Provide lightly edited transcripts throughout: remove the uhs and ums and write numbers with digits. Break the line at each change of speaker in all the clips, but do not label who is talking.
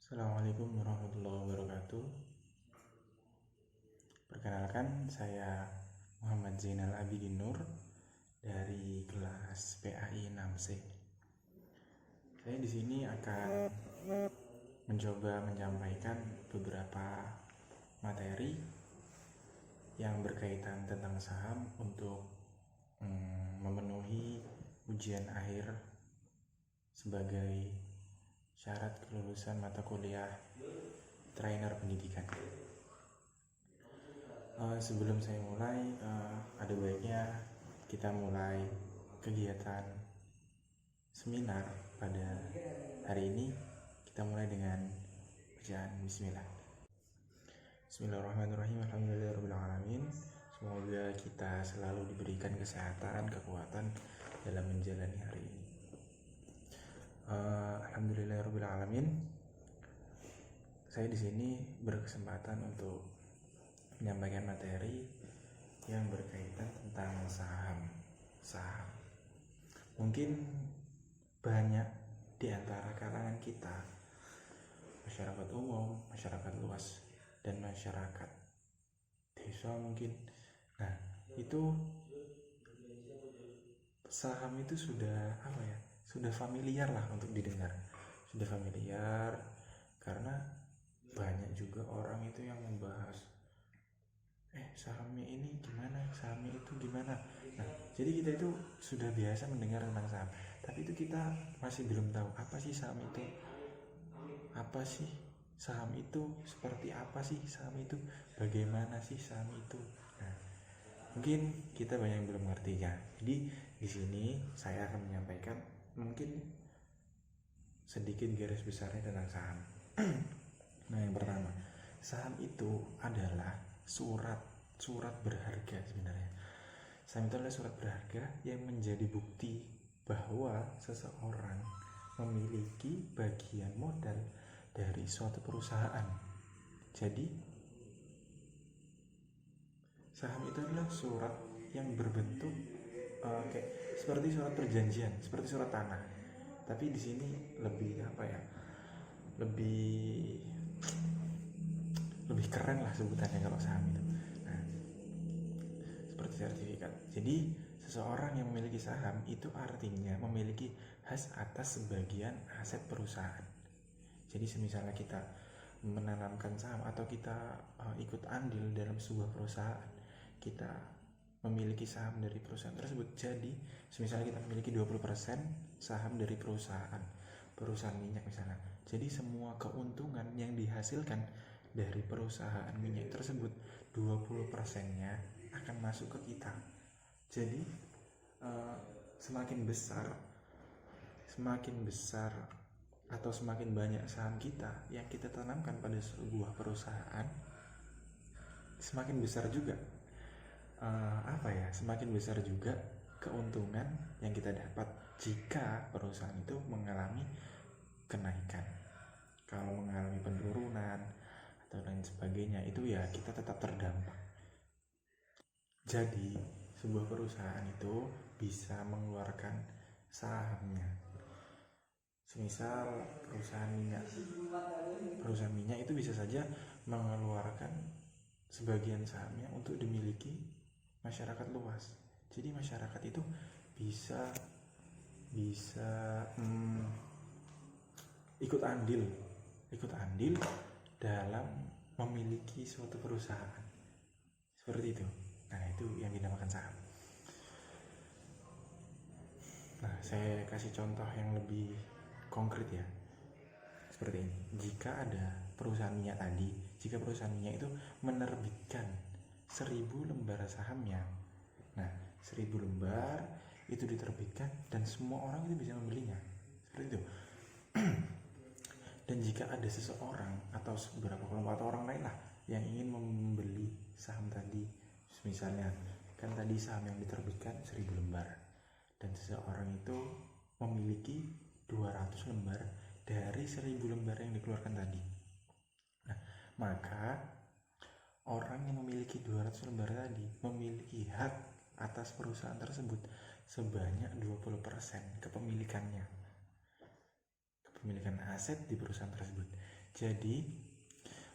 Assalamualaikum warahmatullahi wabarakatuh. Perkenalkan, saya Muhammad Zainal Abidin Nur dari kelas PAI 6C. Saya di sini akan mencoba menyampaikan beberapa materi yang berkaitan tentang saham untuk memenuhi ujian akhir sebagai syarat kelulusan mata kuliah trainer pendidikan. Sebelum saya mulai, ada baiknya kita mulai kegiatan seminar pada hari ini. Kita mulai dengan bacaan Bismillah. Bismillahirrahmanirrahim. Alhamdulillahirrahmanirrahim. Semoga kita selalu diberikan kesehatan, kekuatan dalam menjalani hari ini. Alhamdulillahirrahmanirrahim. Saya di sini berkesempatan untuk menyampaikan materi yang berkaitan tentang saham. Mungkin banyak di antara kalangan kita, masyarakat umum, masyarakat luas, dan masyarakat desa mungkin. Nah, itu saham itu sudah sudah familiar lah untuk didengar. Sudah familiar karena banyak juga orang itu yang membahas sahamnya ini gimana, sahamnya itu gimana. Nah, jadi kita itu sudah biasa mendengar tentang saham, tapi itu kita masih belum tahu apa sih saham itu, apa sih saham itu, seperti apa sih saham itu, bagaimana sih saham itu. Nah, mungkin kita banyak yang belum ngerti ya. Jadi di sini saya akan menyampaikan mungkin sedikit garis besarnya tentang saham. Nah, yang pertama, saham itu adalah surat berharga sebenarnya. Saham itu adalah surat berharga yang menjadi bukti bahwa seseorang memiliki bagian modal dari suatu perusahaan. Jadi, saham itu adalah surat yang berbentuk seperti surat perjanjian, seperti surat tanah. Tapi di sini lebih lebih keren lah sebutannya kalau saham itu. Nah, seperti sertifikat. Jadi seseorang yang memiliki saham itu artinya memiliki hak atas sebagian aset perusahaan. Jadi semisalnya kita menanamkan saham atau kita ikut andil dalam sebuah perusahaan, kita memiliki saham dari perusahaan tersebut. Jadi misalnya kita memiliki 20% saham dari perusahaan minyak misalnya. Jadi semua keuntungan yang dihasilkan dari perusahaan minyak tersebut 20%-nya akan masuk ke kita. Jadi semakin besar atau semakin banyak saham kita yang kita tanamkan pada sebuah perusahaan, semakin besar juga semakin besar juga keuntungan yang kita dapat jika perusahaan itu mengalami kenaikan. Kalau mengalami penurunan atau lain sebagainya, itu ya kita tetap terdampak. Jadi sebuah perusahaan itu bisa mengeluarkan sahamnya. Semisal perusahaan minyak itu bisa saja mengeluarkan sebagian sahamnya untuk dimiliki masyarakat luas. Jadi masyarakat itu bisa ikut andil dalam memiliki suatu perusahaan seperti itu. Nah, itu yang dinamakan saham. Nah, saya kasih contoh yang lebih konkret ya, seperti ini. Jika ada perusahaan minyak tadi, jika perusahaan minyak itu menerbitkan 1000 lembar sahamnya, nah 1000 lembar itu diterbitkan dan semua orang itu bisa membelinya, seperti itu. Dan jika ada seseorang atau beberapa kelompok atau orang lain lah yang ingin membeli saham tadi, misalnya kan tadi saham yang diterbitkan 1000 lembar dan seseorang itu memiliki 200 lembar dari 1000 lembar yang dikeluarkan tadi. Nah, maka orang yang memiliki 200 lembar tadi memiliki hak atas perusahaan tersebut sebanyak 20% kepemilikan aset di perusahaan tersebut. Jadi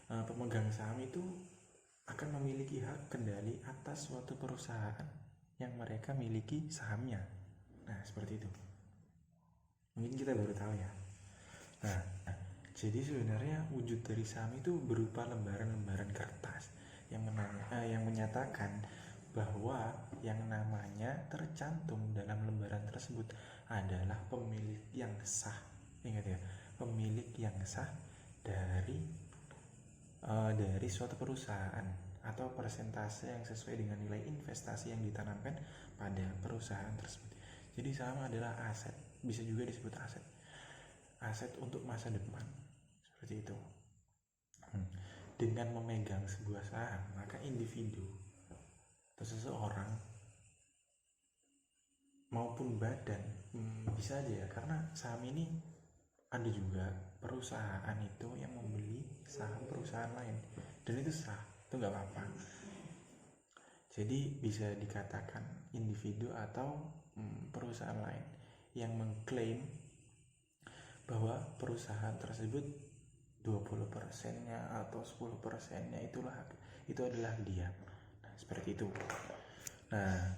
pemegang saham itu akan memiliki hak kendali atas suatu perusahaan yang mereka miliki sahamnya. Nah, seperti itu. Mungkin kita baru tahu ya. Nah, jadi sebenarnya wujud dari saham itu berupa lembaran-lembaran kertas yang menyatakan bahwa yang namanya tercantum dalam lembaran tersebut adalah pemilik yang sah. Ingat ya, pemilik yang sah dari suatu perusahaan atau persentase yang sesuai dengan nilai investasi yang ditanamkan pada perusahaan tersebut. Jadi saham adalah aset, bisa juga disebut aset untuk masa depan, seperti itu. Dengan memegang sebuah saham, maka individu atau seseorang maupun badan bisa aja ya, karena saham ini ada juga perusahaan itu yang membeli saham perusahaan lain dan itu sah, itu nggak apa-apa. Jadi bisa dikatakan individu atau perusahaan lain yang mengklaim bahwa perusahaan tersebut 20%-nya atau 10%-nya itu adalah dia. Nah, seperti itu. Nah,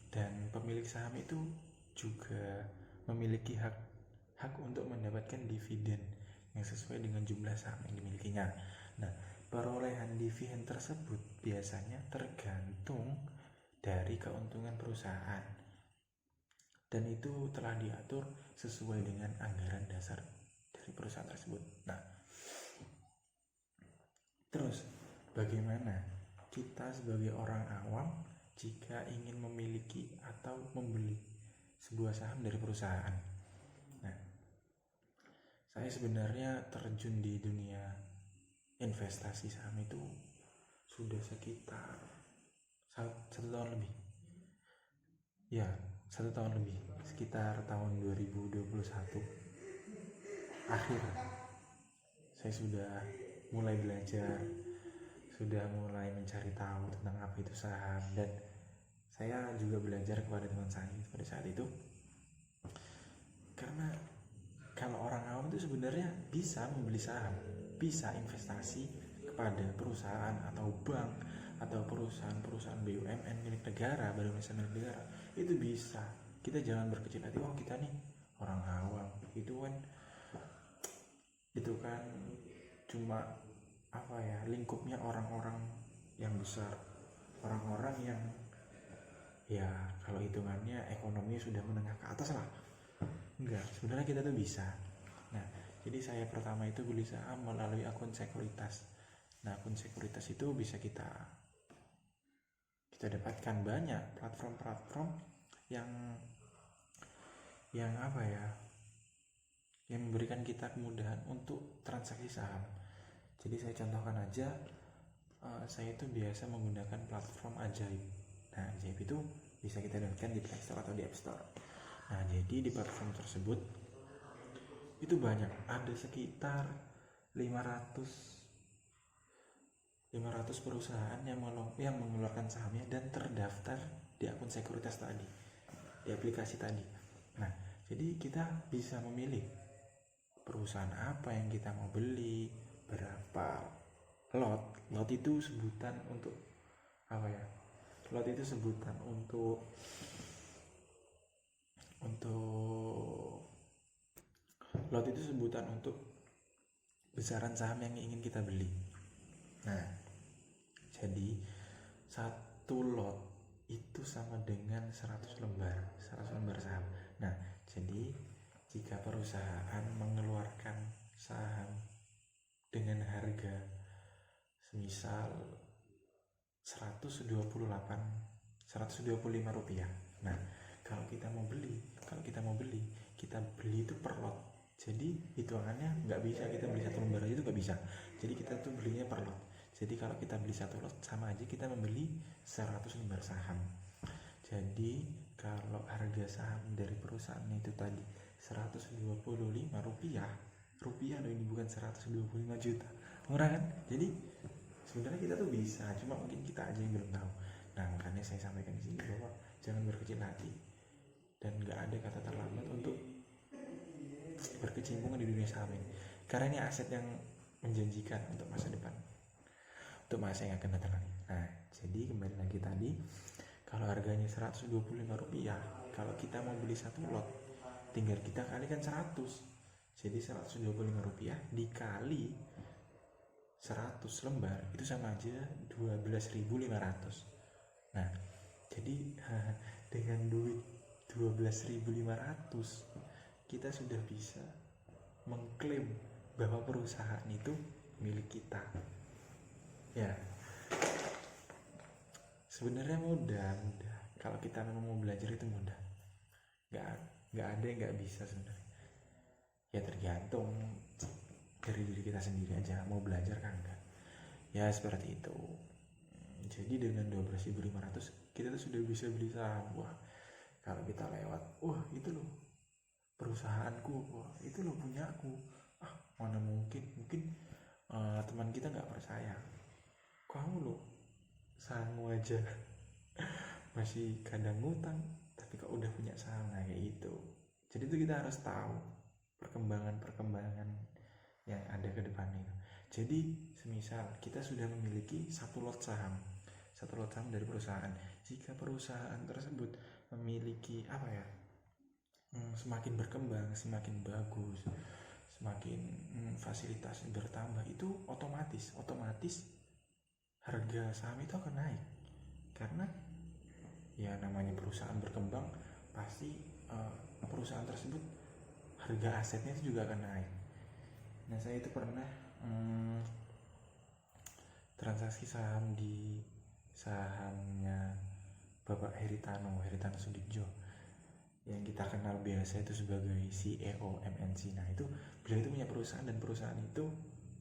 dan pemilik saham itu juga memiliki hak untuk mendapatkan dividen yang sesuai dengan jumlah saham yang dimilikinya. Nah, perolehan dividen tersebut biasanya tergantung dari keuntungan perusahaan dan itu telah diatur sesuai dengan anggaran dasar dari perusahaan tersebut. Nah, terus bagaimana kita sebagai orang awam jika ingin memiliki atau membeli sebuah saham dari perusahaan? Nah, saya sebenarnya terjun di dunia investasi saham itu sudah sekitar 1 tahun lebih. Ya, 1 tahun lebih, sekitar tahun 2021 akhir. Saya sudah mulai belajar, sudah mulai mencari tahu tentang apa itu saham, dan saya juga belajar kepada teman saya pada saat itu. Karena kalau orang awam itu sebenarnya bisa membeli saham, bisa investasi kepada perusahaan atau bank atau perusahaan BUMN milik negara, badan usaha milik negara, itu bisa. Kita jangan berkecil hati, oh kita nih orang awam, itu kan cuma lingkupnya orang-orang yang besar, orang-orang yang ya kalau hitungannya ekonomi sudah menengah ke atas lah. Enggak, sebenarnya kita tuh bisa. Nah, jadi saya pertama itu beli saham melalui akun sekuritas. Nah, akun sekuritas itu bisa kita dapatkan banyak platform-platform yang yang memberikan kita kemudahan untuk transaksi saham. Jadi saya contohkan aja, saya itu biasa menggunakan platform Ajaib. Nah, Ajaib itu bisa kita dapatkan di Play Store atau di App Store. Nah, jadi di platform tersebut itu banyak, ada sekitar 500 perusahaan yang mengeluarkan sahamnya dan terdaftar di akun sekuritas tadi, di aplikasi tadi. Nah, jadi kita bisa memilih perusahaan apa yang kita mau beli, berapa lot itu sebutan untuk lot itu sebutan untuk lot itu sebutan untuk besaran saham yang ingin kita beli. Nah, jadi 1 lot itu sama dengan 100 lembar saham. Nah, jadi jika perusahaan mengeluarkan saham dengan harga semisal 125 rupiah. Nah, kalau kita mau beli, kita beli itu per lot. Jadi hitungannya nggak bisa kita beli 1 lembar aja itu nggak bisa. Jadi kita tuh belinya per lot. Jadi kalau kita beli 1 lot sama aja kita membeli 100 lembar saham. Jadi kalau harga saham dari perusahaan itu tadi 125 rupiah loh, ini bukan 125 juta. Murah kan? Jadi sebenarnya kita tuh bisa, cuma mungkin kita aja yang belum tahu. Nah, makanya saya sampaikan di sini bahwa jangan berkecil hati dan nggak ada kata terlambat untuk berkecimpung di dunia saham ini, karena ini aset yang menjanjikan untuk masa depan, untuk masa yang akan datang. Nah, jadi kembali lagi tadi, kalau harganya Rp125, kalau kita mau beli satu lot, tinggal kita kalikan 100. Jadi Rp125 dikali 100 lembar itu sama aja 12.500. Nah, jadi dengan duit 12.500 kita sudah bisa mengklaim bahwa perusahaan itu milik kita. Ya, sebenarnya mudah. Kalau kita memang mau belajar itu mudah. Nggak ada yang nggak bisa sebenarnya. Ya tergantung dari diri kita sendiri aja, mau belajar kan enggak. Ya seperti itu. Jadi dengan 12.500 kita tuh sudah bisa beli saham. Wah, kalau kita lewat, wah itu loh perusahaanku, wah itu loh punyaku. Mana mungkin teman kita nggak percaya, kamu loh saham aja masih kadang ngutang, tapi kok udah punya saham. Nah kayak gitu. Jadi itu kita harus tahu perkembangan yang ada ke depannya. Jadi semisal kita sudah memiliki satu lot saham dari perusahaan, jika perusahaan tersebut memiliki semakin berkembang, semakin bagus, semakin fasilitas bertambah, itu otomatis harga saham itu akan naik. Karena ya namanya perusahaan berkembang, pasti perusahaan tersebut harga asetnya itu juga akan naik. Nah, saya itu pernah transaksi saham di sahamnya Bapak Heritano Sudibjo, yang kita kenal biasa itu sebagai CEO MNC. Nah, itu beliau itu punya perusahaan, dan perusahaan itu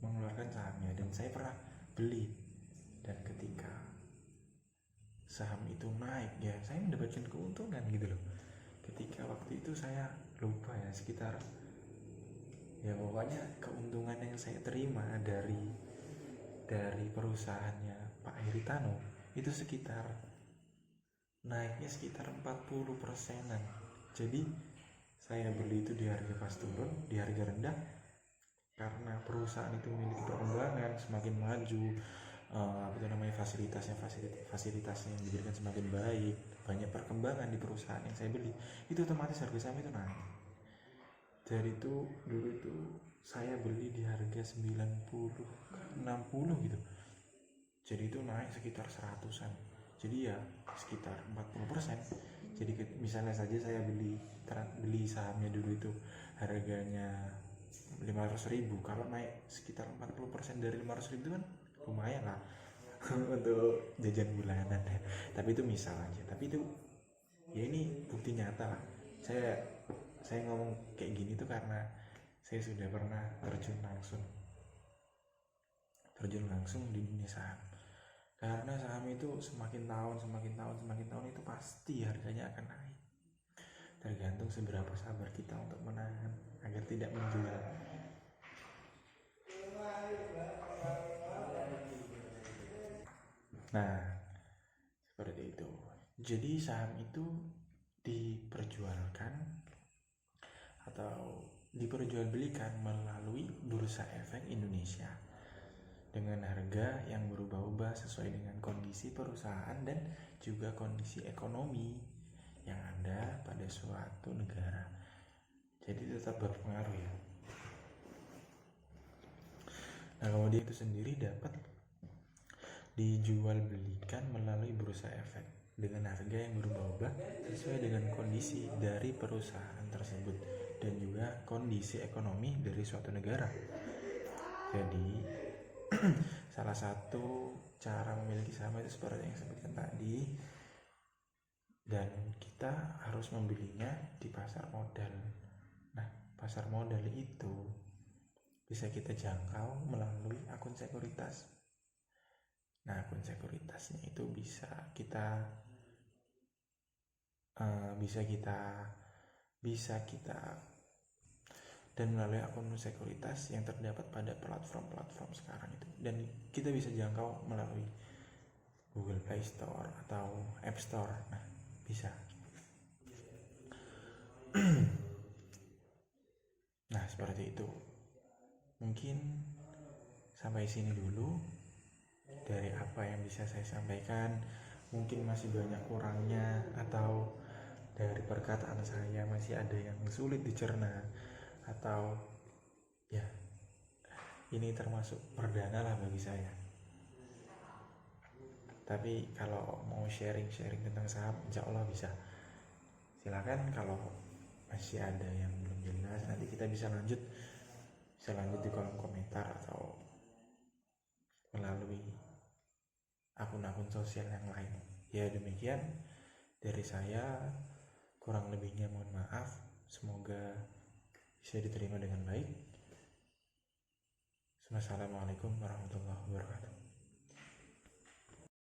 mengeluarkan sahamnya, dan saya pernah beli. Dan ketika saham itu naik, ya saya mendapatkan keuntungan gitu loh. Ketika waktu itu saya lupa ya, sekitar, ya pokoknya keuntungan yang saya terima dari perusahaannya Pak Heritano itu sekitar naiknya sekitar 40%-an. Jadi saya beli itu di harga pas turun, di harga rendah, karena perusahaan itu memiliki perkembangan semakin maju, fasilitasnya yang diberikan semakin baik, banyak perkembangan di perusahaan yang saya beli, itu otomatis harga saham itu naik. Dari itu dulu itu saya beli di harga 90 60 gitu, jadi itu naik sekitar 100-an. Jadi ya sekitar 40%. Jadi misalnya saja saya beli sahamnya dulu itu harganya 500.000, kalau naik sekitar 40% dari 500.000 kan lumayan lah untuk jajan bulanan. Tapi itu misal aja, tapi itu ya ini bukti nyata lah. Saya ngomong kayak gini tuh karena saya sudah pernah terjun langsung di dunia saham. Karena saham itu semakin tahun itu pasti harganya akan naik. Tergantung seberapa sabar kita untuk menahan agar tidak menjual. Nah, seperti itu. Jadi saham itu diperjualkan atau diperjualbelikan melalui Bursa Efek Indonesia dengan harga yang berubah-ubah sesuai dengan kondisi perusahaan dan juga kondisi ekonomi yang ada pada suatu negara. Jadi tetap berpengaruh ya. Nah, kemudian itu sendiri dapat dijual belikan melalui Bursa Efek dengan harga yang berubah-ubah sesuai dengan kondisi dari perusahaan tersebut dan juga kondisi ekonomi dari suatu negara. Jadi salah satu cara memiliki saham itu seperti yang saya sebutkan tadi, dan kita harus membelinya di pasar modal. Nah, pasar modal itu bisa kita jangkau melalui akun sekuritas. Nah, akun sekuritasnya itu bisa kita dan melalui akun sekuritas yang terdapat pada platform-platform sekarang itu, dan kita bisa jangkau melalui Google Play Store atau App Store. Nah, bisa. Nah, seperti itu. Mungkin sampai sini dulu dari apa yang bisa saya sampaikan. Mungkin masih banyak kurangnya, atau dari perkataan saya masih ada yang sulit dicerna, atau ya ini termasuk perdana lah bagi saya. Tapi kalau mau sharing-sharing tentang saham, insya Allah bisa. Silakan, kalau masih ada yang belum jelas nanti kita bisa lanjut di kolom komentar atau melalui akun-akun sosial yang lain. Ya demikian dari saya, kurang lebihnya mohon maaf. Semoga bisa diterima dengan baik. Wassalamualaikum warahmatullahi wabarakatuh.